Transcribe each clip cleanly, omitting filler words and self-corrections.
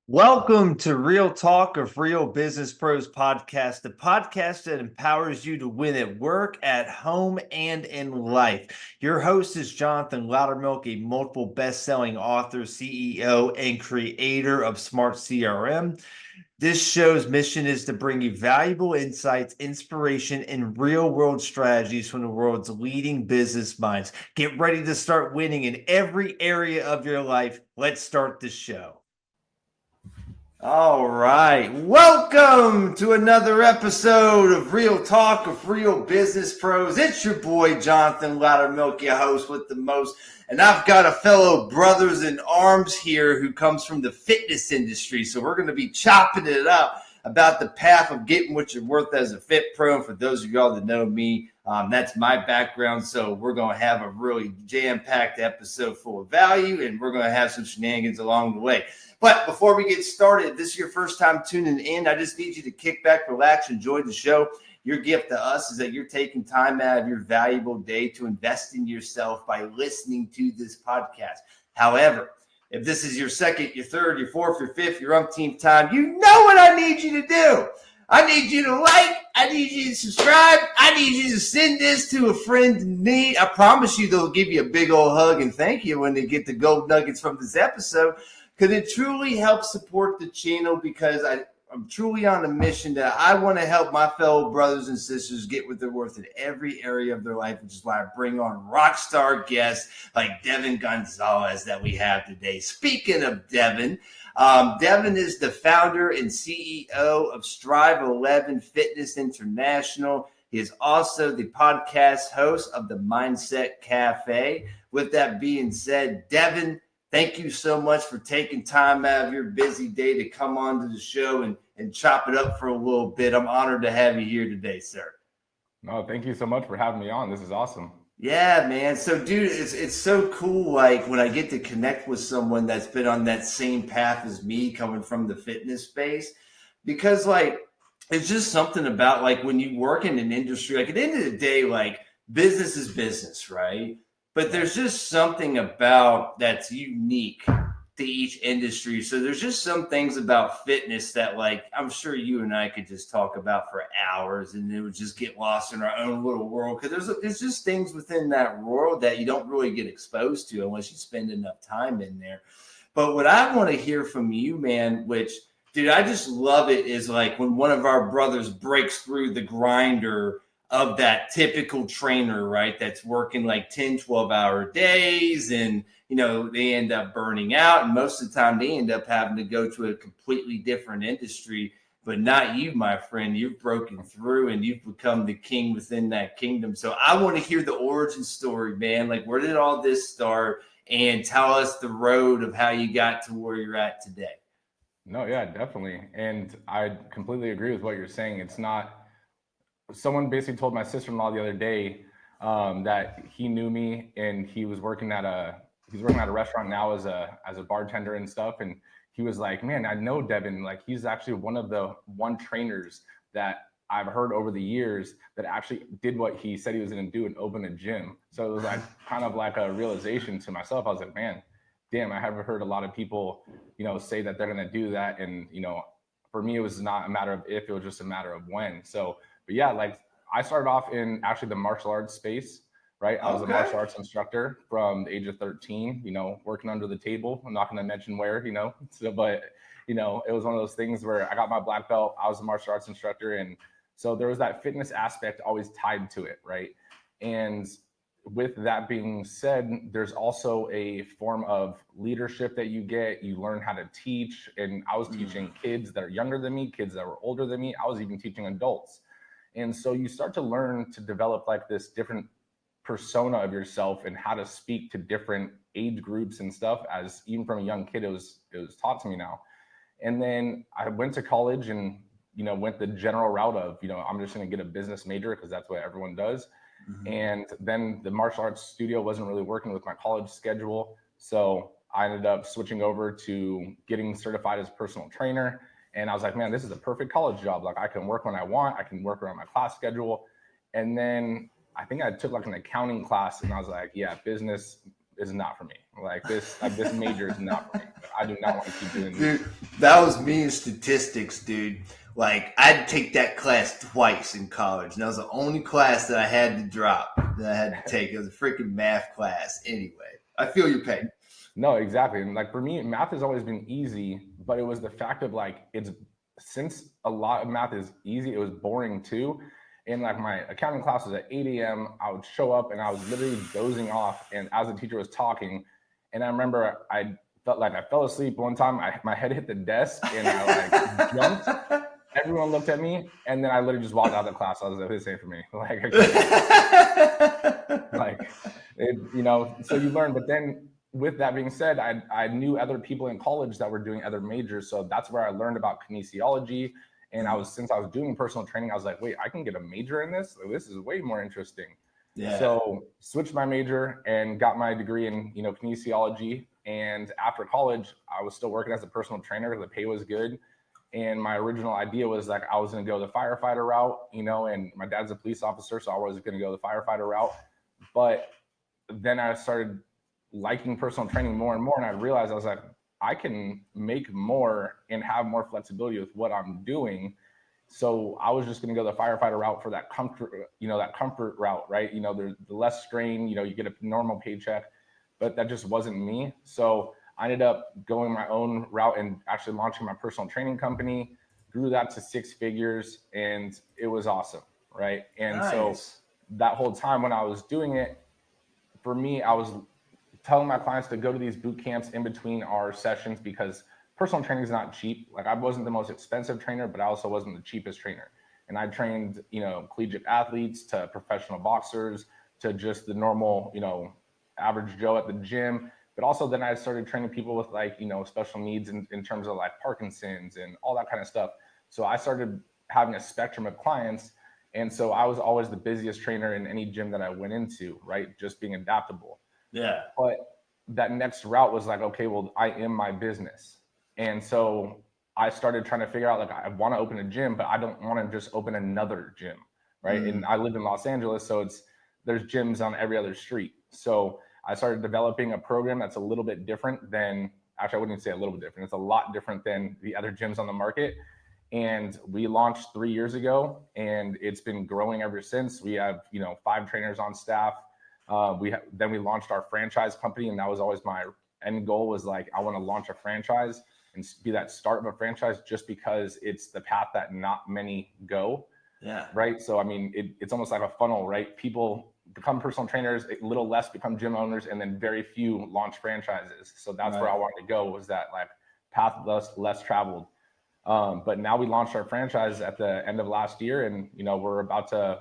Welcome to Real Talk of Real Business Pros podcast, the podcast that empowers you to win at work, at home, and in life. Your host is Jonathan Loudermilk, a multiple best-selling author, CEO, and creator of Smart CRM. This show's mission is to bring you valuable insights, inspiration, and real-world strategies from the world's leading business minds. Get ready to start winning in every area of your life. Let's start the show. All right. Welcome to another episode of Real Talk of Real Business Pros. It's your boy, Jonathan Loudermilk, your host with the most. And I've got a fellow brothers in arms here who comes from the fitness industry. So we're going to be chopping it up about the path of getting what you're worth as a fit pro. And for those of y'all that know me, that's my background. So we're going to have a really jam-packed episode full of value, and we're going to have some shenanigans along the way. But before we get started, if this is your first time tuning in, I just need you to kick back, relax, enjoy the show. Your gift to us is that you're taking time out of your valuable day to invest in yourself by listening to this podcast. However, if this is your second, your third, your fourth, your fifth, your umpteenth time, you know what I need you to do. I need you to like, I need you to subscribe, I need you to send this to a friend in need. I promise you they'll give you a big old hug and thank you when they get the gold nuggets from this episode. Because it truly helps support the channel, because I'm truly on a mission that I want to help my fellow brothers and sisters get what they're worth in every area of their life, which is why I bring on rock star guests like Devan Gonzalez that we have today. Speaking of Devan, Devan is the founder and CEO of Strive 11 Fitness International. He is also the podcast host of the Mindset Cafe. With that being said, Devan, thank you so much for taking time out of your busy day to come on to the show and chop it up for a little bit. I'm honored to have you here today, sir. No, thank you so much for having me on. This is awesome. Yeah, man. So, dude, it's so cool, like, when I get to connect with someone that's been on that same path as me, coming from the fitness space, because, like, it's just something about, like, when you work in an industry, like, at the end of the day, like, business is business, right? But there's just something about that's unique to each industry. So there's just some things about fitness that, like, I'm sure you and I could just talk about for hours, and it would just get lost in our own little world. Because there's just things within that world that you don't really get exposed to unless you spend enough time in there. But what I want to hear from you, man, which, dude, I just love it, is like when one of our brothers breaks through the grinder of that typical trainer, right? That's working like 10, 12-hour days, and, you know, they end up burning out. And most of the time they end up having to go to a completely different industry. But not you, my friend. You've broken through and you've become the king within that kingdom. So I want to hear the origin story, man. Like, where did all this start? And tell us the road of how you got to where you're at today. No, yeah, definitely. And I completely agree with what you're saying. It's not, someone basically told my sister-in-law the other day that he knew me, and he was working at a restaurant now as a bartender and stuff. And he was like, man, I know Devan. Like, he's actually one of the trainers that I've heard over the years that actually did what he said he was going to do and open a gym. So it was like kind of like a realization to myself. I was like, man, damn, I haven't heard a lot of people, say that they're going to do that. And, for me, it was not a matter of if, it was just a matter of when. So, but yeah, like, I started off in actually the martial arts space, right? I was a martial arts instructor from the age of 13, working under the table. I'm not going to mention where, so, but, it was one of those things where I got my black belt. I was a martial arts instructor. And so there was that fitness aspect always tied to it, right? And with that being said, there's also a form of leadership that you get. You learn how to teach. And I was teaching kids that are younger than me, kids that were older than me. I was even teaching adults. And so you start to learn to develop like this different persona of yourself and how to speak to different age groups and stuff. As even from a young kid, it was taught to me now. And then I went to college and, went the general route of, I'm just going to get a business major because that's what everyone does. Mm-hmm. And then the martial arts studio wasn't really working with my college schedule. So I ended up switching over to getting certified as a personal trainer. And I was like, man, this is a perfect college job. Like, I can work when I want. I can work around my class schedule. And then I think I took like an accounting class, and I was like, yeah, business is not for me. Like this major is not for me. I do not want to keep doing Dude, this. that was me in statistics, dude. Like, I'd take that class twice in college, and that was the only class that I had to drop, that I had to take. It was a freaking math class anyway. I feel your pain. No, exactly. And like for me, math has always been easy, but it was the fact of like, since a lot of math is easy, it was boring too. And like my accounting class was at 8 a.m. I would show up and I was literally dozing off. And as the teacher was talking, and I remember I felt like I fell asleep one time. My head hit the desk and I like jumped. Everyone looked at me, and then I literally just walked out of the class. I was like, "This ain't for me." So you learn. But then, with that being said, I knew other people in college that were doing other majors, so that's where I learned about kinesiology. And since I was doing personal training, I was like, "Wait, I can get a major in this? This is way more interesting." Yeah. So switched my major and got my degree in kinesiology. And after college, I was still working as a personal trainer. The pay was good. And my original idea was like I was going to go the firefighter route, and my dad's a police officer, so I was going to go the firefighter route. But then I started liking personal training more and more, and I realized I was like, I can make more and have more flexibility with what I'm doing. So I was just going to go the firefighter route for that comfort, that comfort route, right? There's the less strain, you get a normal paycheck, but that just wasn't me. So I ended up going my own route and actually launching my personal training company, grew that to 6 figures, and it was awesome, right? And Nice. So that whole time when I was doing it, for me, I was telling my clients to go to these boot camps in between our sessions because personal training is not cheap. Like I wasn't the most expensive trainer, but I also wasn't the cheapest trainer. And I trained, collegiate athletes to professional boxers to just the normal, average Joe at the gym. But also then I started training people with like, special needs in terms of like Parkinson's and all that kind of stuff. So I started having a spectrum of clients. And so I was always the busiest trainer in any gym that I went into, right? Just being adaptable. Yeah. But that next route was like, okay, well, I am my business. And so I started trying to figure out like, I want to open a gym, but I don't want to just open another gym, right? And I live in Los Angeles, so there's gyms on every other street. So I started developing a program that's a little bit different than, actually, I wouldn't even say a little bit different. It's a lot different than the other gyms on the market. And we launched 3 years ago, and it's been growing ever since. We have, 5 trainers on staff. Then we launched our franchise company, and that was always my end goal was like, I want to launch a franchise and be that start of a franchise just because it's the path that not many go. Yeah. Right. So, I mean, it's almost like a funnel, right? People become personal trainers, a little less become gym owners, and then very few launch franchises. So that's where I wanted to go, was that like path less traveled. But now we launched our franchise at the end of last year, and we're about to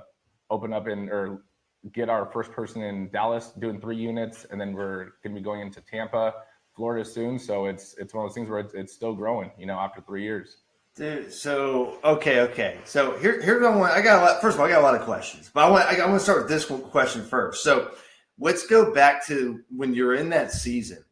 open up or get our first person in Dallas doing 3 units, and then we're going to be going into Tampa, Florida soon. So it's one of those things where it's still growing, after 3 years. Dude, so okay. So here's what I got. First of all, I got a lot of questions, but I want to start with this question first. So let's go back to when you're in that season,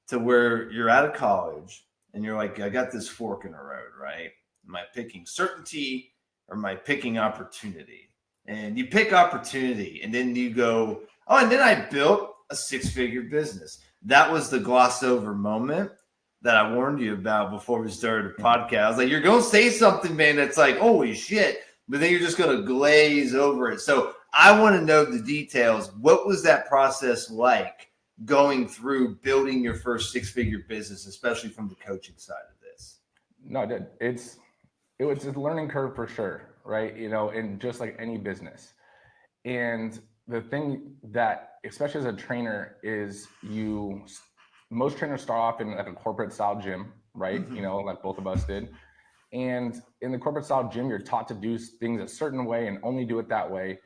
to where you're out of college and you're like, I got this fork in the road, right? Am I picking certainty or am I picking opportunity? And you pick opportunity, and then you go, oh, and then I built a 6-figure business. That was the gloss over moment that I warned you about before we started the podcast. I was like, you're going to say something, man, that's like, holy shit, but then you're just going to glaze over it. So I want to know the details. What was that process like going through building your first 6-figure business, especially from the coaching side of this? No, it was a learning curve for sure, right? And just like any business. And the thing that, especially as a trainer, is most trainers start off in like a corporate style gym, right? Mm-hmm. Like both of us did. And in the corporate style gym, you're taught to do things a certain way and only do it that way.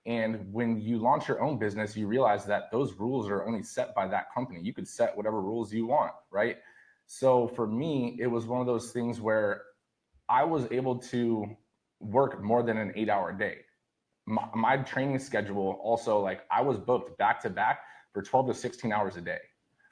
And when you launch your own business, you realize that those rules are only set by that company. You could set whatever rules you want, right? So for me, it was one of those things where I was able to work more than an 8-hour day. My training schedule also, like I was booked back to back for 12 to 16 hours a day.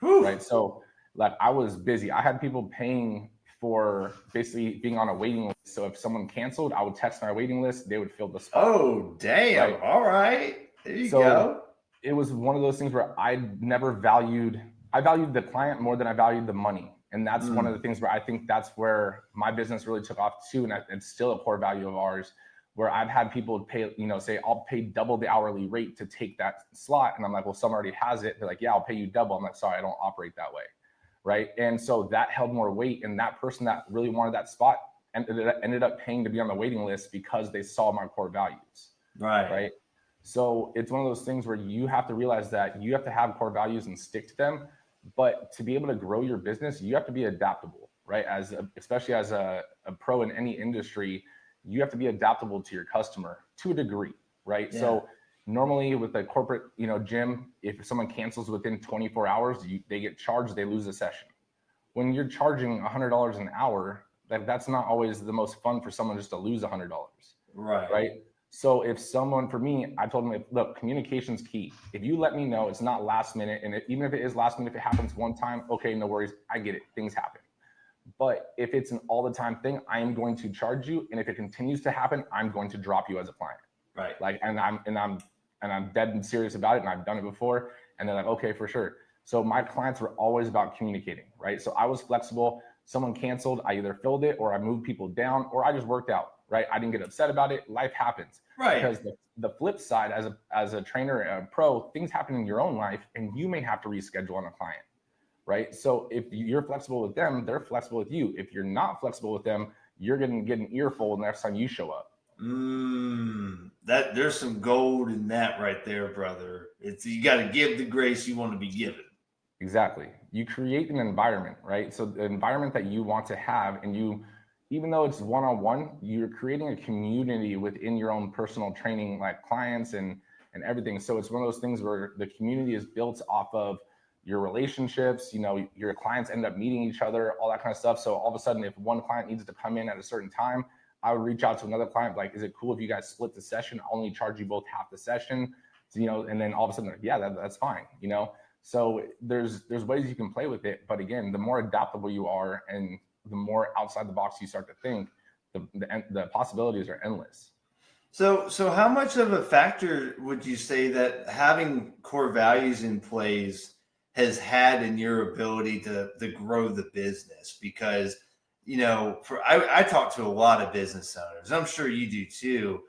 Whew. Right. So like I was busy. I had people paying for basically being on a waiting list. So if someone canceled, I would text my waiting list. They would fill the spot. Oh, damn. Right? All right. There you go. it was one of those things where I valued the client more than I valued the money. And that's one of the things where I think that's where my business really took off too. And it's still a core value of ours, where I've had people pay, say, I'll pay double the hourly rate to take that slot. And I'm like, well, someone already has it. They're like, yeah, I'll pay you double. I'm like, sorry, I don't operate that way. Right. And so that held more weight. And that person that really wanted that spot ended up paying to be on the waiting list because they saw my core values. Right. So it's one of those things where you have to realize that you have to have core values and stick to them. But to be able to grow your business, you have to be adaptable, right? Especially as a pro in any industry, you have to be adaptable to your customer to a degree, right? Yeah. So normally with a corporate, gym, if someone cancels within 24 hours, they get charged, they lose a session. When you're charging $100 an hour, that's not always the most fun for someone just to lose $100. Right. So if someone, for me, I told them, look, communication's key. If you let me know it's not last minute, and even if it is last minute, if it happens one time, okay, no worries, I get it, things happen. But if it's an all the time thing, I am going to charge you. And if it continues to happen, I'm going to drop you as a client. Right. Like, and I'm dead and serious about it. And I've done it before. And they're like, okay, for sure. So my clients were always about communicating, right? So I was flexible. Someone canceled, I either filled it or I moved people down or I just worked out, right? I didn't get upset about it. Life happens. Right. Because the flip side, as a trainer, a pro, things happen in your own life and you may have to reschedule on a client, right? So if you're flexible with them, they're flexible with you. If you're not flexible with them, you're going to get an earful the next time you show up. That there's some gold in that right there, brother. You got to give the grace you want to be given. Exactly. You create an environment, right? So the environment that you want to have, and even though it's one-on-one, you're creating a community within your own personal training, like clients and everything. So it's one of those things where the community is built off of your relationships, your clients end up meeting each other, all that kind of stuff. So all of a sudden, if one client needs to come in at a certain time, I would reach out to another client, like, is it cool if you guys split the session? I'll only charge you both half the session, and then all of a sudden, yeah, that's fine, So there's ways you can play with it. But again, the more adaptable you are and the more outside the box you start to think, the possibilities are endless. So how much of a factor would you say that having core values in place has had in your ability to grow the business? Because, I talk to a lot of business owners. I'm sure you do too.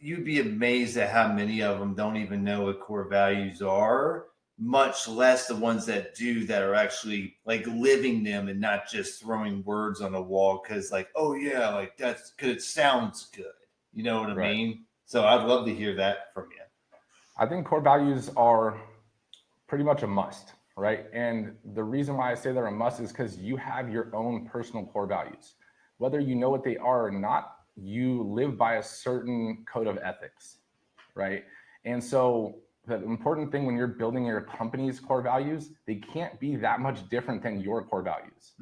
You'd be amazed at how many of them don't even know what core values are, much less the ones that do, that are actually like living them and not just throwing words on a wall because like, oh yeah, like that's because it sounds good. You know what I mean? So I'd love to hear that from you. I think core values are pretty much a must, right? And the reason why I say they're a must is because you have your own personal core values. Whether you know what they are or not, you live by a certain code of ethics, right? And so the important thing when you're building your company's core values, they can't be that much different than your core values,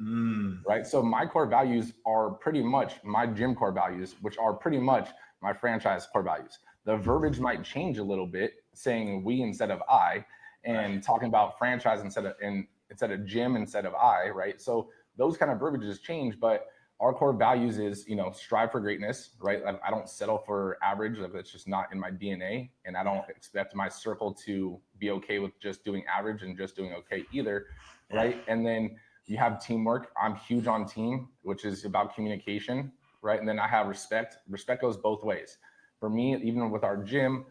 right? So my core values are pretty much my gym core values, which are pretty much my franchise core values. The verbiage might change a little bit, saying we instead of I, and talking about franchise instead of gym instead of I, right? So those kind of verbiages change, but our core values is, strive for greatness, right? I don't settle for average. It's just not in my DNA. And I don't expect my circle to be okay with just doing average and just doing okay either, right? And then you have teamwork. I'm huge on team, which is about communication, right? And then I have respect. Respect goes both ways. For me, even with our gym,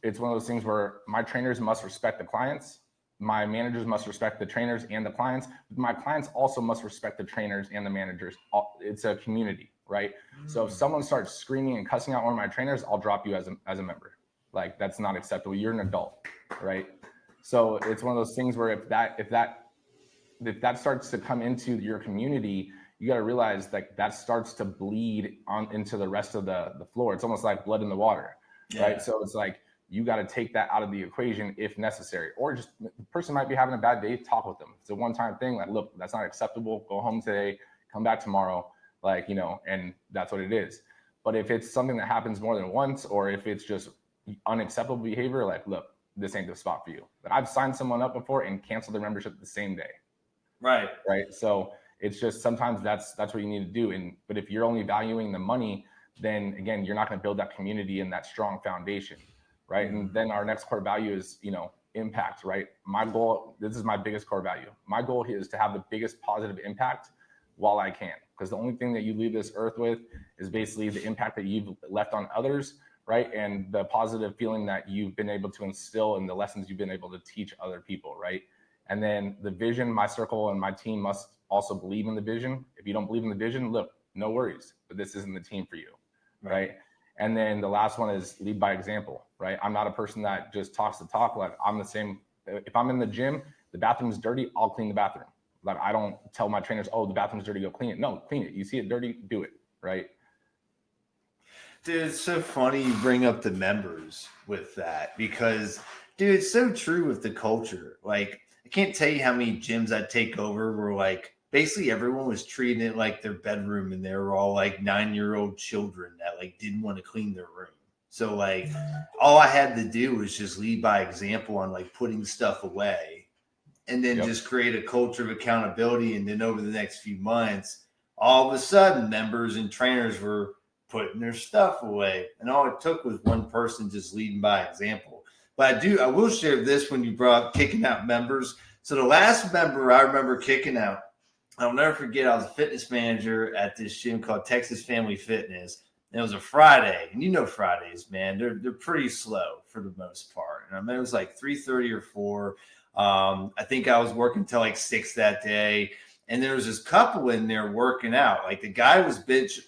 it's one of those things where my trainers must respect the clients. My managers must respect the trainers and the clients. My clients also must respect the trainers and the managers. It's a community, right? So if someone starts screaming and cussing out one of my trainers, I'll drop you as a member. Like, that's not acceptable. You're an adult, right? So it's one of those things where if that starts to come into your community, you got to realize that starts to bleed on into the rest of the floor. It's almost like blood in the water, right? So it's like, you got to take that out of the equation if necessary, or just the person might be having a bad day, talk with them. It's a one-time thing. Like, look, that's not acceptable. Go home today, come back tomorrow. And that's what it is. But if it's something that happens more than once, or if it's just unacceptable behavior, like, look, this ain't the spot for you. But I've signed someone up before and canceled their membership the same day. Right. So it's just, sometimes that's what you need to do. But if you're only valuing the money, then again, you're not going to build that community and that strong foundation. right? And then our next core value is, impact, right? My goal, this is my biggest core value. My goal here is to have the biggest positive impact while I can, because the only thing that you leave this earth with is basically the impact that you've left on others, right? And the positive feeling that you've been able to instill and the lessons you've been able to teach other people, right? And then the vision, my circle and my team must also believe in the vision. If you don't believe in the vision, look, no worries, but this isn't the team for you, right? And then the last one is lead by example, right? I'm not a person that just talks the talk. Like, I'm the same. If I'm in the gym, the bathroom's dirty, I'll clean the bathroom. Like, I don't tell my trainers, oh, the bathroom's dirty, go clean it. No, clean it. You see it dirty, do it, right? Dude, it's so funny you bring up the members with that because, dude, it's so true with the culture. Like, I can't tell you how many gyms I take over where, like, basically everyone was treating it like their bedroom and they were all like 9-year-old children that like didn't want to clean their room. So like all I had to do was just lead by example on like putting stuff away and then just create a culture of accountability. And then over the next few months, all of a sudden members and trainers were putting their stuff away. And all it took was one person just leading by example. But I will share this when you brought up kicking out members. So the last member I remember kicking out, I'll never forget, I was a fitness manager at this gym called Texas Family Fitness. And it was a Friday. And you know Fridays, man, they're pretty slow for the most part. And I mean, it was like 3:30 or 4. I think I was working till like 6 that day. And there was this couple in there working out. Like the guy was bench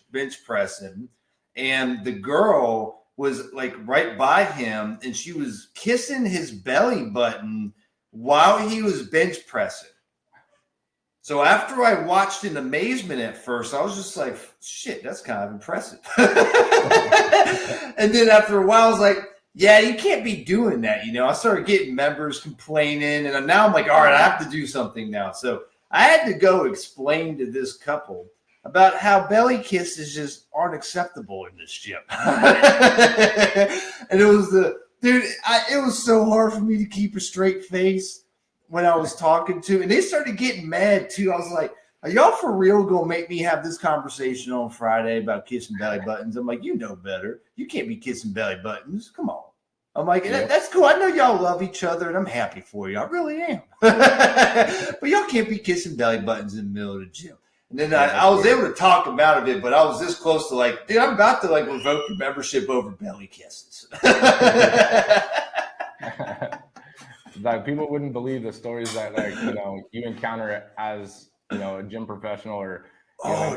pressing and the girl was like right by him and she was kissing his belly button while he was bench pressing. So after I watched in amazement at first, I was just like, shit, that's kind of impressive. And then after a while, I was like, yeah, you can't be doing that. I started getting members complaining and now I'm like, all right, I have to do something now. So I had to go explain to this couple about how belly kisses just aren't acceptable in this gym. And it was it was so hard for me to keep a straight face when I was talking to, and they started getting mad too. I was like, are y'all for real gonna make me have this conversation on Friday about kissing belly buttons? I'm like, you know better. You can't be kissing belly buttons. Come on. I'm like, that's cool. I know y'all love each other, and I'm happy for you. I really am. But y'all can't be kissing belly buttons in the middle of the gym. And then I was able to talk them out of it, but I was this close to like, dude, I'm about to like revoke your membership over belly kisses. Like, people wouldn't believe the stories that you encounter as a gym professional or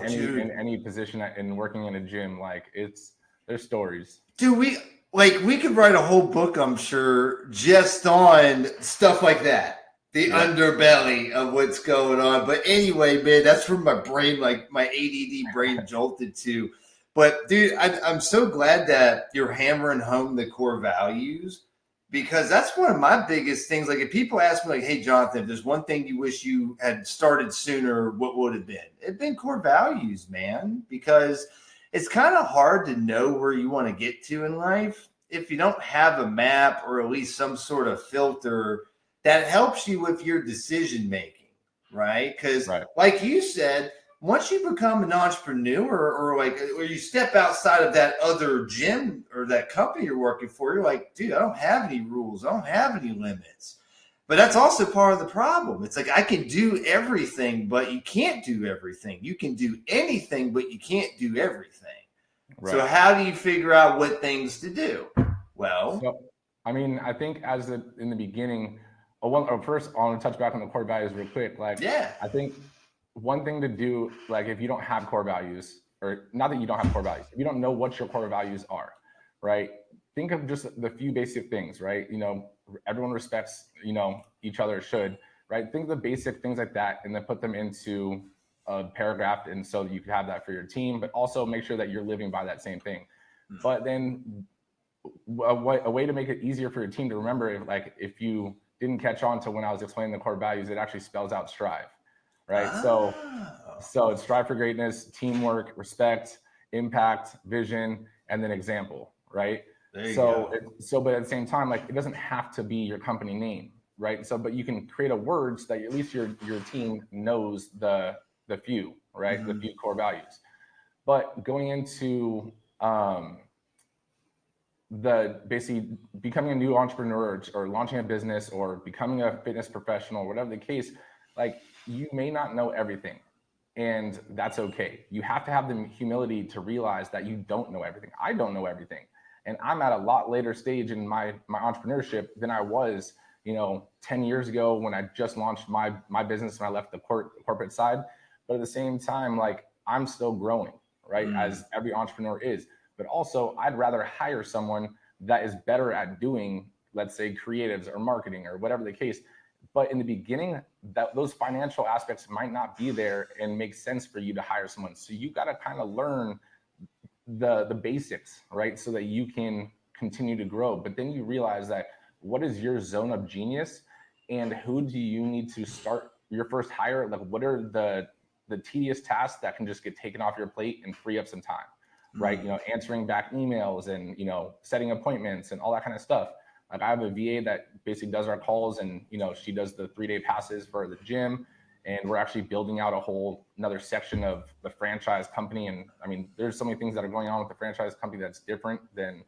in any position in working in a gym. Like, there's stories. Dude, we could write a whole book, I'm sure, just on stuff like that. The underbelly of what's going on. But anyway, man, that's where my brain, like my ADD brain jolted to. But dude, I'm so glad that you're hammering home the core values, because that's one of my biggest things. Like if people ask me like, hey, Jonathan, if there's one thing you wish you had started sooner, what would it have been? It'd been core values, man, because it's kind of hard to know where you want to get to in life if you don't have a map or at least some sort of filter that helps you with your decision making, right? Because like you said, once you become an entrepreneur or you step outside of that other gym or that company you're working for, you're like, dude, I don't have any rules. I don't have any limits. But that's also part of the problem. It's like I can do everything, but you can't do everything. You can do anything, but you can't do everything. Right. So how do you figure out what things to do? Well, I think in the beginning, first I want to touch back on the core values real quick. I think one thing to do, like if you don't have core values, or not that you don't have core values, if you don't know what your core values are, right? Think of just the few basic things, right? Everyone respects, each other should, right? Think of the basic things like that and then put them into a paragraph. And so you can have that for your team, but also make sure that you're living by that same thing. Mm-hmm. But then a way to make it easier for your team to remember, if you didn't catch on to when I was explaining the core values, it actually spells out strive, right? So it's strive for greatness, teamwork, respect, impact, vision, and then example, right? But at the same time, it doesn't have to be your company name, right? So, but you can create a words that at least your team knows the few, right? Mm-hmm. The few core values. But going into the basically becoming a new entrepreneur or launching a business or becoming a fitness professional, whatever the case, like you may not know everything, and that's okay. You have to have the humility to realize that you don't know everything. I don't know everything, and I'm at a lot later stage in my entrepreneurship than I was, 10 years ago when I just launched my business and I left the corporate side. But at the same time, like I'm still growing, right? As every entrepreneur is. But also, I'd rather hire someone that is better at doing, let's say, creatives or marketing or whatever the case. But in the beginning, that those financial aspects might not be there and make sense for you to hire someone. So you got to kind of learn the basics, right? So that you can continue to grow. But then you realize that what is your zone of genius and who do you need to start your first hire? Like, what are the tedious tasks that can just get taken off your plate and free up some time? Right? Answering back emails and, setting appointments and all that kind of stuff. Like I have a VA that basically does our calls and, she does the 3-day passes for the gym. And we're actually building out another section of the franchise company. And I mean, there's so many things that are going on with the franchise company that's different than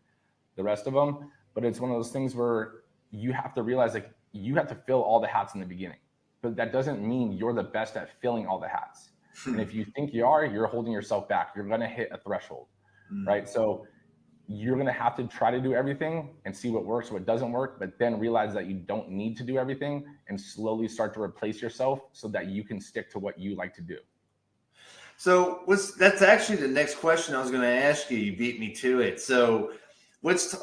the rest of them. But it's one of those things where you have to realize like you have to fill all the hats in the beginning, but that doesn't mean you're the best at filling all the hats. And if you think you are, you're holding yourself back. You're going to hit a threshold. Right. So you're going to have to try to do everything and see what works, what doesn't work, but then realize that you don't need to do everything and slowly start to replace yourself so that you can stick to what you like to do. So that's actually the next question I was going to ask you. You beat me to it. So let's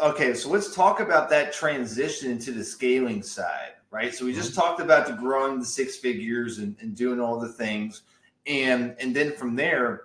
talk about that transition into the scaling side, right? So we just talked about the growing the 6 figures and doing all the things. And then from there,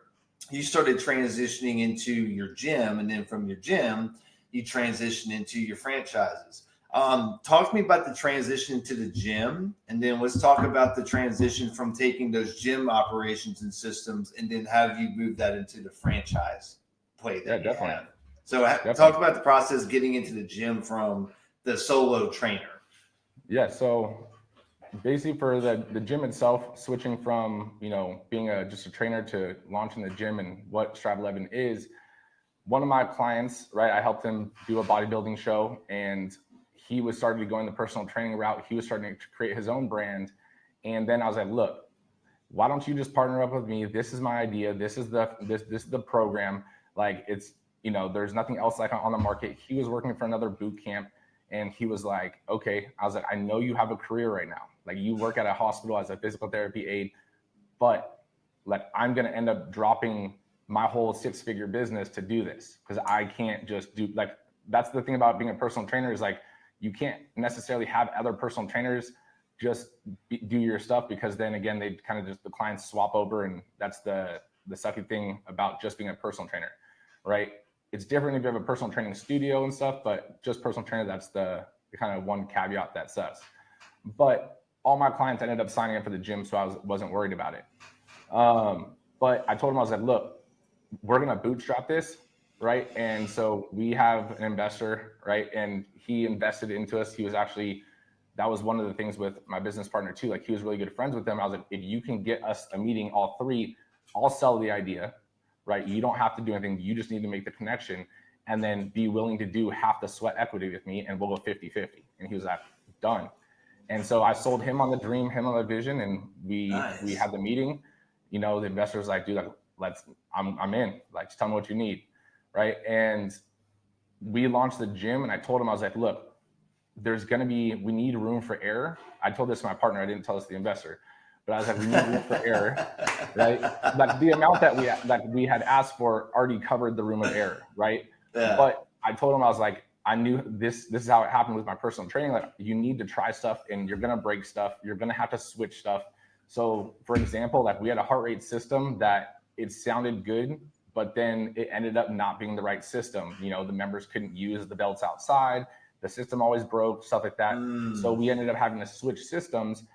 you started transitioning into your gym, and then from your gym, you transitioned into your franchises. Talk to me about the transition to the gym, and then let's talk about the transition from taking those gym operations and systems, and then how you move that into the franchise play that you definitely have. So talk about the process getting into the gym from the solo trainer. Yeah, so basically for the gym itself, switching from, being just a trainer to launching the gym and what Strive 11 is, one of my clients, right, I helped him do a bodybuilding show and he was starting to go in the personal training route. He was starting to create his own brand. And then I was like, look, why don't you just partner up with me? This is my idea. This is the program. Like it's, there's nothing else like on the market. He was working for another boot camp. And he was like, okay. I was like, I know you have a career right now. Like you work at a hospital as a physical therapy aide, but like I'm going to end up dropping my whole 6-figure business to do this because I can't just do like, that's the thing about being a personal trainer is like, you can't necessarily have other personal trainers just do your stuff because then again, they kind of just the clients swap over. And that's the sucky thing about just being a personal trainer, right? It's different if you have a personal training studio and stuff, but just personal trainer, that's the kind of one caveat that sucks. But all my clients ended up signing up for the gym, so I wasn't worried about it. But I told him, I was like, look, we're going to bootstrap this, right? And so we have an investor, right? And he invested into us. He was actually, that was one of the things with my business partner too. Like he was really good friends with them. I was like, if you can get us a meeting, all three, I'll sell the idea. Right? You don't have to do anything. You just need to make the connection and then be willing to do half the sweat equity with me and we'll go 50-50. And he was like, done. And so I sold him on the dream, him on the vision. And we had the meeting, the investor was like, dude, like, I'm in, like, just tell me what you need. Right. And we launched the gym and I told him, I was like, look, we need room for error. I told this to my partner. I didn't tell this to the investor. But I was like, we need room for error, right? Like the amount that we had asked for already covered the room of error, right? Yeah. But I told him, I was like, I knew this is how it happened with my personal training. Like you need to try stuff and you're going to break stuff. You're going to have to switch stuff. So for example, like we had a heart rate system that it sounded good, but then it ended up not being the right system. The members couldn't use the belts outside. The system always broke, stuff like that. So we ended up having to switch systems.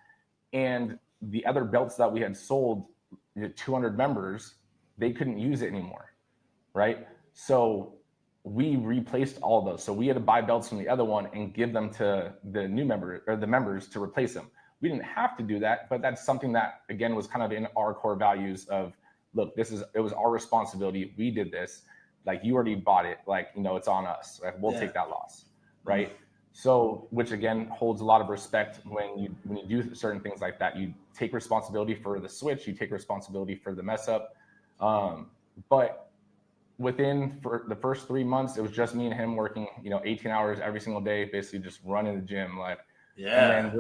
And the other belts that we had sold, 200 members, they couldn't use it anymore, right? So we replaced all those. So we had to buy belts from the other one and give them to the new member or the members to replace them. We didn't have to do that, but that's something that again was kind of in our core values of, look, it was our responsibility. We did this. like you already bought it. Like, it's on us. Like, we'll take that loss. Right. So, which again holds a lot of respect when you do certain things like that. You take responsibility for the switch, you take responsibility for the mess up. But for the first 3 months, it was just me and him working, 18 hours every single day, basically just running the gym. Like, yeah.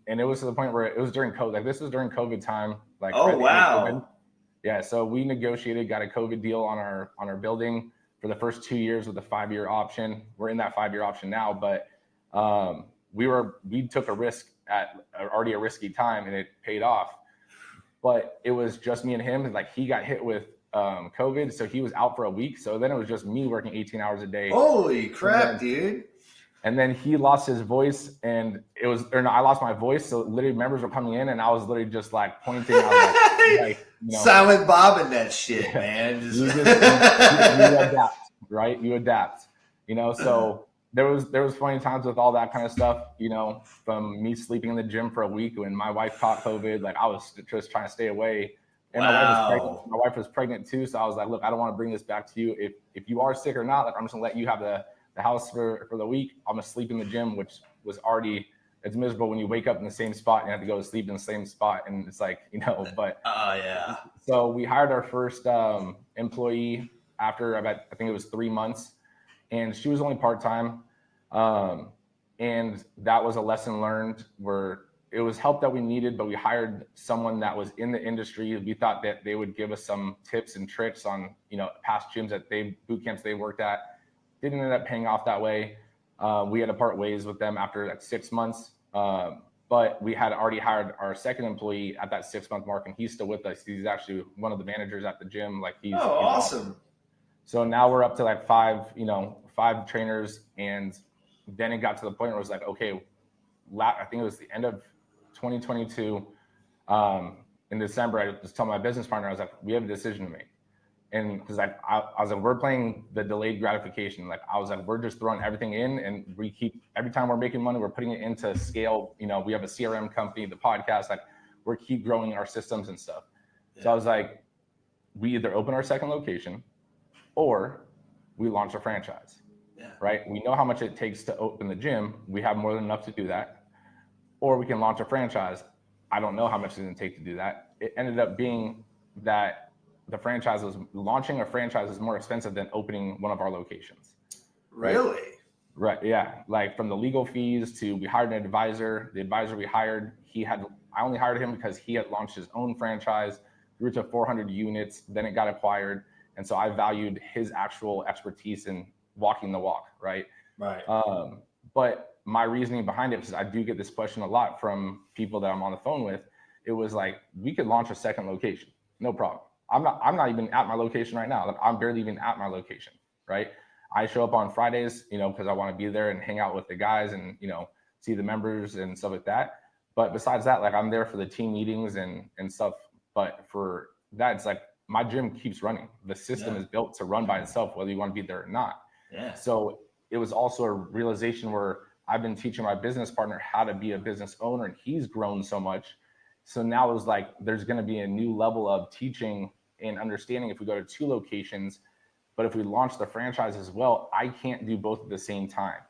And it was to the point where it was during COVID. Like, this was during COVID time. Like, oh, wow. Yeah. So we negotiated, got a COVID deal on our building for the first 2 years with a 5-year option. We're in that 5-year option now, but we took a risk at already a risky time, and it paid off. But it was just me and him. And like, he got hit with COVID, so he was out for a week. So then it was just me working 18 hours a day. Holy crap, dude. And then he lost his voice, and I lost my voice. So literally members were coming in, and I was literally just like pointing out, Silent Bob and that shit, man. You adapt, right? You adapt, so there was funny times with all that kind of stuff, from me sleeping in the gym for a week when my wife caught COVID. Like, I was just trying to stay away. And wow. my wife was pregnant too. So I was like, look, I don't want to bring this back to you. If you are sick or not, like, I'm just gonna let you have the house for the week. I'm gonna sleep in the gym, which was already, it's miserable when you wake up in the same spot and you have to go to sleep in the same spot. And it's like, but yeah. So we hired our first employee after I think it was 3 months, and she was only part-time. And that was a lesson learned, where it was help that we needed, but we hired someone that was in the industry. We thought that they would give us some tips and tricks on, past gyms boot camps they worked at. Didn't end up paying off that way. We had to part ways with them after like 6 months. But we had already hired our second employee at that 6-month mark, and he's still with us. He's actually one of the managers at the gym. Like, he's awesome. So now we're up to like 5 trainers. And then it got to the point where it was like, okay, I think it was the end of 2022. In December, I just told my business partner, I was like, we have a decision to make. And because I was like, we're playing the delayed gratification. Like, I was like, we're just throwing everything in, and every time we're making money, we're putting it into scale. We have a CRM company, the podcast, like, we're keep growing our systems and stuff. Yeah. So I was like, we either open our second location or we launch a franchise. Yeah. Right? We know how much it takes to open the gym. We have more than enough to do that. Or we can launch a franchise. I don't know how much it's going to take to do that. It ended up being that launching a franchise is more expensive than opening one of our locations. Really? Right. Yeah. Like, from the legal fees to, we hired an advisor. The advisor we hired, I only hired him because he had launched his own franchise, grew to 400 units. Then it got acquired. And so I valued his actual expertise in walking the walk. Right. Right. But my reasoning behind it, because I do get this question a lot from people that I'm on the phone with, it was like, we could launch a second location. No problem. I'm not even at my location right now. Like, I'm barely even at my location, right? I show up on Fridays, because I want to be there and hang out with the guys and, see the members and stuff like that. But besides that, like, I'm there for the team meetings and stuff. But for that, it's like, my gym keeps running. The system is built to run by itself, whether you want to be there or not. Yeah. So it was also a realization where I've been teaching my business partner how to be a business owner, and he's grown so much. So now it was like, there's going to be a new level of teaching and understanding if we go to 2 locations. But if we launch the franchise as well, I can't do both at the same time,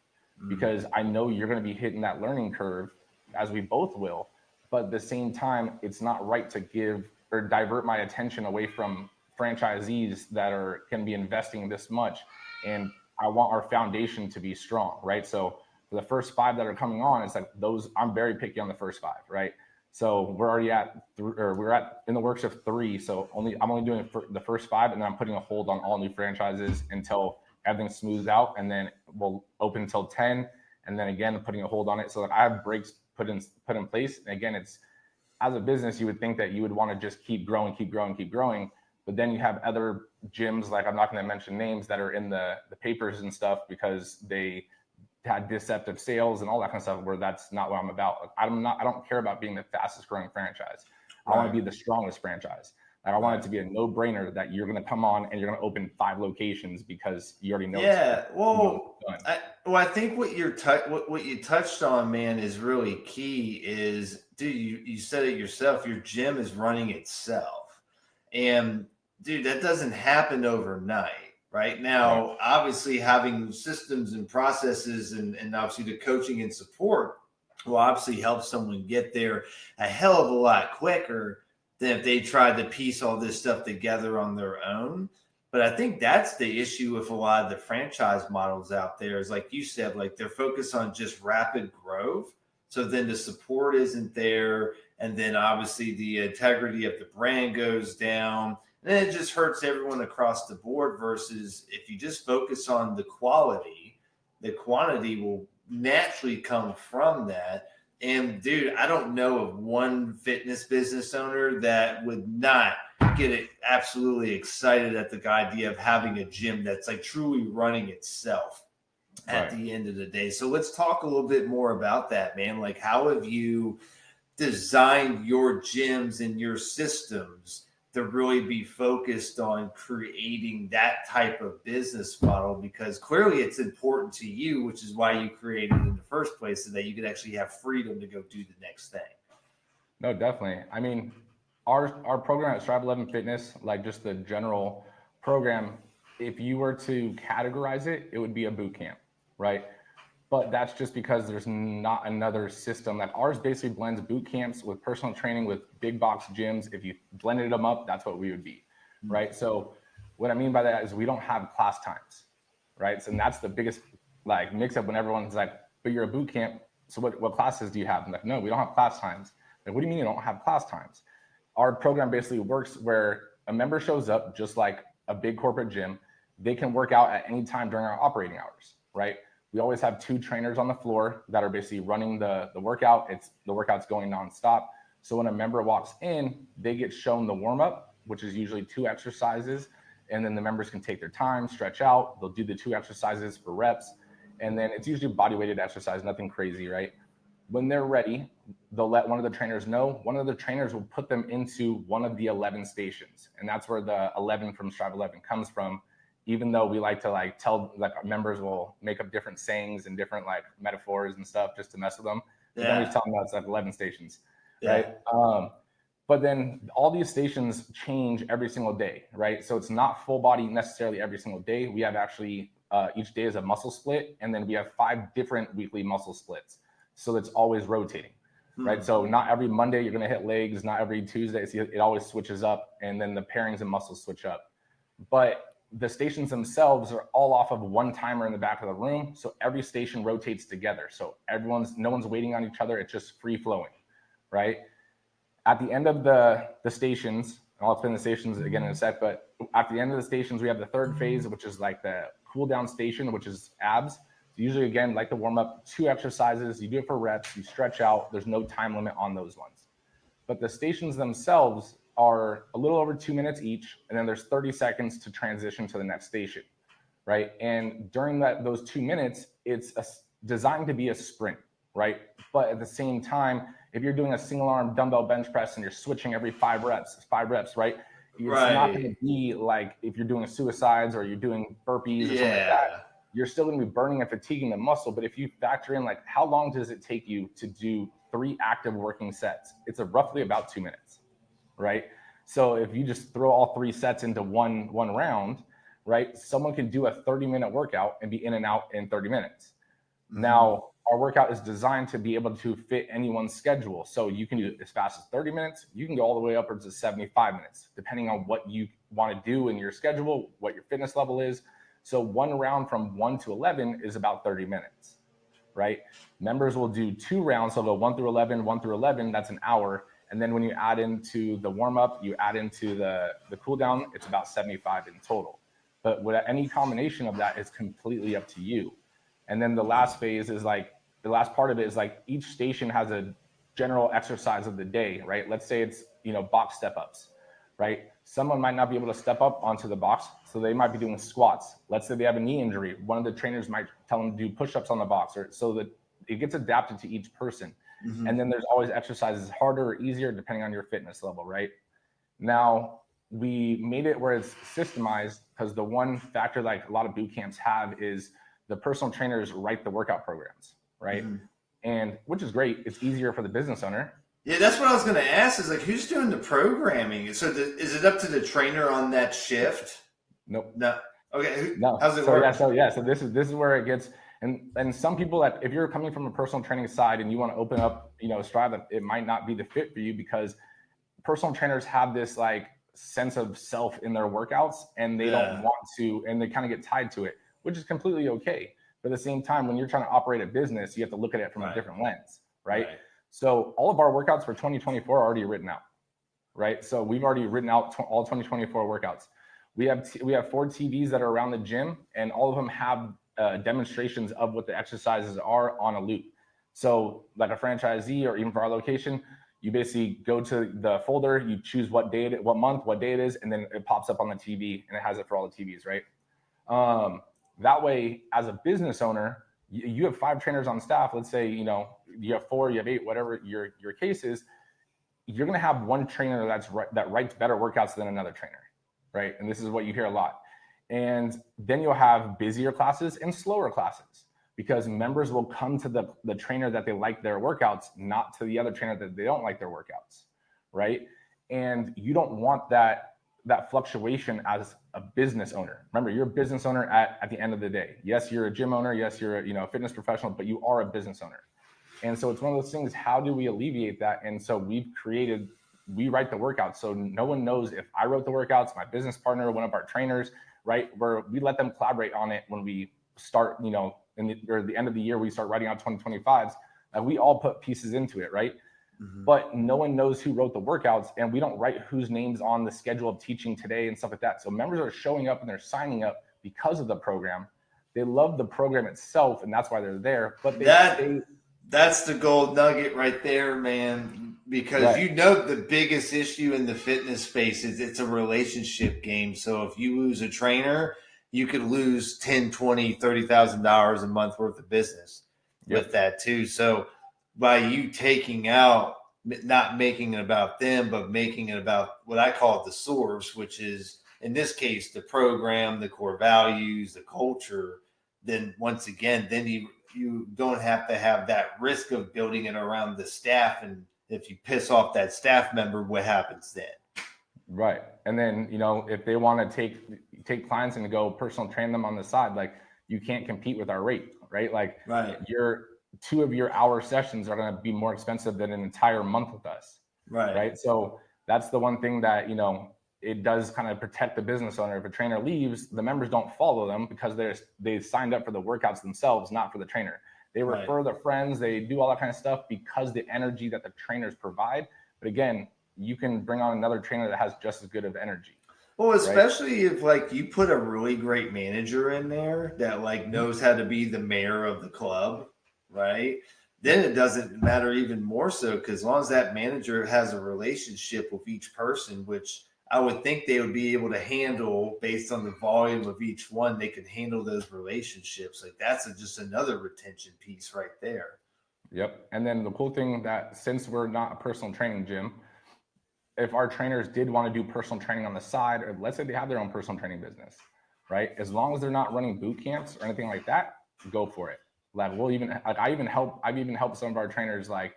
because I know you're going to be hitting that learning curve, as we both will. But at the same time, it's not right to give or divert my attention away from franchisees that can be investing this much. And I want our foundation to be strong, right? So for the first 5 that are coming on, it's like I'm very picky on the first 5, right? So we're already in the works of 3. So I'm only doing the first 5, and then I'm putting a hold on all new franchises until everything's smoothed out, and then we'll open until 10, and then again putting a hold on it. So that I have breaks put in place. And again, it's, as a business, you would think that you would want to just keep growing, but then you have other gyms, like, I'm not going to mention names, that are in the papers and stuff because they had deceptive sales and all that kind of stuff, where that's not what I'm about. Like, I don't care about being the fastest growing franchise. I want to be the strongest franchise. Like, I want it to be a no-brainer that you're going to come on and you're going to open 5 locations because you already know. Yeah. Well, I think what you touched on, man, is really key. Is, dude, you said it yourself. Your gym is running itself, and dude, that doesn't happen overnight. right? Now, obviously having systems and processes and obviously the coaching and support will obviously help someone get there a hell of a lot quicker than if they tried to piece all this stuff together on their own. But I think that's the issue with a lot of the franchise models out there is like you said, like they're focused on just rapid growth. So then the support isn't there. And then obviously the integrity of the brand goes down. And then it just hurts everyone across the board versus if you just focus on the quality, the quantity will naturally come from that. And dude, I don't know of one fitness business owner that would not get it absolutely excited at the idea of having a gym that's like truly running itself at the end of the day. So let's talk a little bit more about that, man. Like, how have you designed your gyms and your systems to really be focused on creating that type of business model? Because clearly it's important to you, which is why you created it in the first place, so that you could actually have freedom to go do the next thing. No, definitely. I mean, our program at Strive 11 Fitness, like just the general program, if you were to categorize it, it would be a boot camp, right? But that's just because there's not another system. That ours basically blends boot camps with personal training with big box gyms. If you blended them up, that's what we would be, right? So what I mean by that is we don't have class times, right? So that's the biggest like mix up when everyone's like, but you're a boot camp, so what classes do you have? I'm like, no, we don't have class times. Like, what do you mean you don't have class times? Our program basically works where a member shows up just like a big corporate gym. They can work out at any time during our operating hours, right? We always have 2 trainers on the floor that are basically running the workout. The workout's going nonstop. So when a member walks in, they get shown the warm up, which is usually 2 exercises. And then the members can take their time, stretch out. They'll do the 2 exercises for reps. And then it's usually body weighted exercise, nothing crazy, right? When they're ready, they'll let one of the trainers know. One of the trainers will put them into one of the 11 stations. And that's where the 11 from Strive 11 comes from. Even though we like to like tell, like our members will make up different sayings and different like metaphors and stuff just to mess with them. But then we tell them that's like 11 stations, right? But then all these stations change every single day, right? So it's not full body necessarily every single day. We have actually, each day is a muscle split. And then we have 5 different weekly muscle splits. So it's always rotating, right? So not every Monday you're going to hit legs, not every Tuesday. It always switches up. And then the pairings and muscles switch up. But the stations themselves are all off of one timer in the back of the room. So every station rotates together. So no one's waiting on each other. It's just free flowing, right? At the end of the stations, and I'll explain the stations again in a sec, but at the end of the stations, we have the 3rd phase, which is like the cool down station, which is abs. So usually, again, like the warm up, 2 exercises, you do it for reps, you stretch out. There's no time limit on those ones. But the stations themselves are a little over 2 minutes each, and then there's 30 seconds to transition to the next station, right? And during those 2 minutes, it's designed to be a sprint, right? But at the same time, if you're doing a single arm dumbbell bench press and you're switching every 5 reps, right? It's not going to be like if you're doing suicides or you're doing burpees or something like that. You're still going to be burning and fatiguing the muscle. But if you factor in like how long does it take you to do 3 active working sets, it's roughly about 2 minutes. Right? So if you just throw all 3 sets into one round, right? Someone can do a 30-minute workout and be in and out in 30 minutes. Now, our workout is designed to be able to fit anyone's schedule. So you can do it as fast as 30 minutes. You can go all the way upwards to 75 minutes, depending on what you want to do in your schedule, what your fitness level is. So one round from 1 to 11 is about 30 minutes, right? Members will do 2 rounds. So they'll 1 through 11, that's an hour. And then when you add into the warm-up, you add into the cool down, it's about 75 in total. But any combination of that is completely up to you. And then the last phase is like, the last part of it is like each station has a general exercise of the day, right? Let's say it's, box step-ups, right? Someone might not be able to step up onto the box, so they might be doing squats. Let's say they have a knee injury. One of the trainers might tell them to do push-ups on the box, or so that it gets adapted to each person. And then there's always exercises harder or easier depending on your fitness level, right? Now, we made it where it's systemized because the one factor like a lot of boot camps have is the personal trainers write the workout programs, right? And which is great. It's easier for the business owner. Yeah, that's what I was going to ask is like, who's doing the programming? So is it up to the trainer on that shift? Nope. No. Okay. No. How's it work? So this is where it gets, and some people that, if you're coming from a personal training side and you want to open up, Strive, that it might not be the fit for you, because personal trainers have this like sense of self in their workouts, and they don't want to, and they kind of get tied to it, which is completely okay. But at the same time, when you're trying to operate a business, you have to look at it from a different lens, right? So all of our workouts for 2024 are already written out, right? So we've already written out all 2024 workouts. We have 4 TVs that are around the gym, and all of them have demonstrations of what the exercises are on a loop. So like a franchisee, or even for our location, you basically go to the folder, you choose what day, what month, what day it is, and then it pops up on the TV, and it has it for all the TVs, right? That way, as a business owner, you have 5 trainers on staff. Let's say, you have 4, you have 8, whatever your case is. You're going to have one trainer that writes better workouts than another trainer, right? And this is what you hear a lot. And then you'll have busier classes and slower classes, because members will come to the trainer that they like their workouts, not to the other trainer that they don't like their workouts, right? And you don't want that fluctuation as a business owner. Remember, you're a business owner at the end of the day. Yes, you're a gym owner. Yes, you're a fitness professional, but you are a business owner. And so it's one of those things, how do we alleviate that? And so we write the workouts. So no one knows if I wrote the workouts, my business partner, one of our trainers, right? We let them collaborate on it when we start, or the end of the year, we start writing out 2025s. We all put pieces into it, right? Mm-hmm. But no one knows who wrote the workouts, and we don't write whose name's on the schedule of teaching today and stuff like that. So members are showing up and they're signing up because of the program. They love the program itself, and that's why they're there. But that's the gold nugget right there, man. Because the biggest issue in the fitness space is it's a relationship game. So if you lose a trainer, you could lose $10,000, $20,000, $30,000 a month worth of business with that too. So by you taking out, not making it about them, but making it about what I call the source, which is in this case the program, the core values, the culture, then once again, then you don't have to have that risk of building it around the staff. And if you piss off that staff member, what happens then? Right. And then, if they want to take clients and go personal train them on the side, like, you can't compete with our rate, right? Like, your 2 of your hour sessions are going to be more expensive than an entire month with us. Right. So that's the one thing that, it does kind of protect the business owner. If a trainer leaves, the members don't follow them because they signed up for the workouts themselves, not for the trainer. They refer their friends, they do all that kind of stuff because the energy that the trainers provide. But again, you can bring on another trainer that has just as good of energy. Well, especially if like you put a really great manager in there that like knows how to be the mayor of the club, right? Then it doesn't matter even more so, because as long as that manager has a relationship with each person, which I would think they would be able to handle based on the volume of each one, they could handle those relationships. Like that's just another retention piece right there. Yep. And then the cool thing that since we're not a personal training gym, if our trainers did want to do personal training on the side, or let's say they have their own personal training business, right? As long as they're not running boot camps or anything like that, go for it. Like I've even helped some of our trainers, like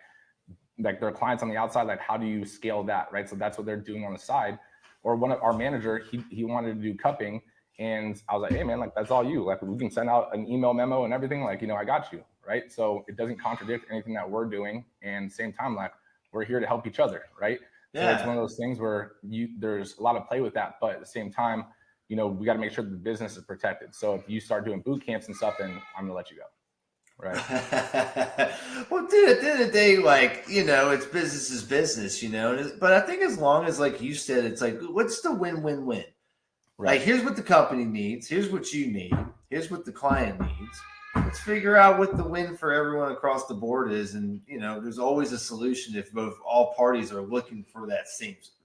their clients on the outside, like how do you scale that, right? So that's what they're doing on the side. Or one of our manager, he wanted to do cupping, and I was like, hey man, like that's all you. Like we can send out an email memo and everything. Like, I got you, right? So it doesn't contradict anything that we're doing, and same time, like we're here to help each other, right? So it's one of those things where there's a lot of play with that, but at the same time, we got to make sure that the business is protected. So if you start doing boot camps and stuff, then I'm gonna let you go. Right. Well, dude, at the end of the day, like, it's business is business, but I think as long as, like you said, it's like, what's the win-win-win? Right. Like, here's what the company needs. Here's what you need. Here's what the client needs. Let's figure out what the win for everyone across the board is. And, there's always a solution if all parties are looking for that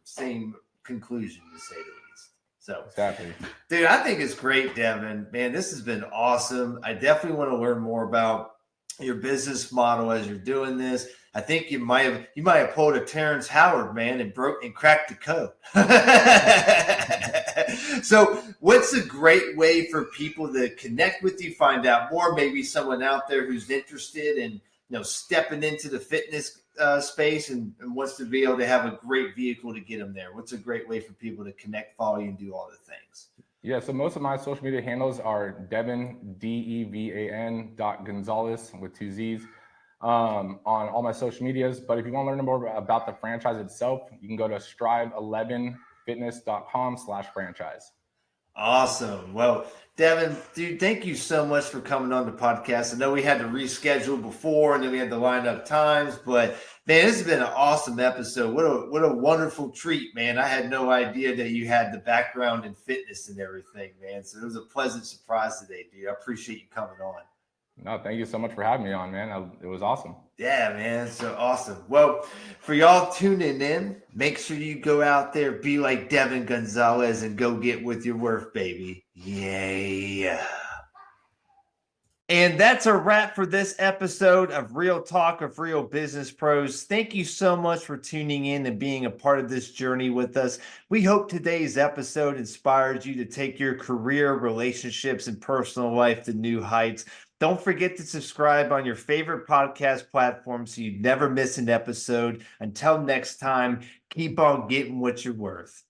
same conclusion, to say the least. So, exactly. Dude, I think it's great, Devin. Man, this has been awesome. I definitely want to learn more about your business model as you're doing this. I think you might have pulled a Terrence Howard, man, and cracked the code. So what's a great way for people to connect with you, find out more, maybe someone out there who's interested in, stepping into the fitness space and wants to be able to have a great vehicle to get them there? What's a great way for people to connect, follow you, and do all the things? Yeah, so most of my social media handles are Devan, Devan .Gonzalez with 2 Z's on all my social medias. But if you want to learn more about the franchise itself, you can go to strive11fitness.com/franchise. Awesome. Well, Devin, dude, thank you so much for coming on the podcast. I know we had to reschedule before and then we had to line up times, but man, this has been an awesome episode. What a wonderful treat, man. I had no idea that you had the background in fitness and everything, man. So it was a pleasant surprise today, dude. I appreciate you coming on. No, thank you so much for having me on, man. It was awesome. Yeah, man. So awesome. Well, for y'all tuning in, make sure you go out there, be like Devan Gonzalez, and go get with your worth, baby. Yeah. And that's a wrap for this episode of Real Talk of Real Business Pros. Thank you so much for tuning in and being a part of this journey with us. We hope today's episode inspires you to take your career, relationships, and personal life to new heights. Don't forget to subscribe on your favorite podcast platform so you never miss an episode. Until next time, keep on getting what you're worth.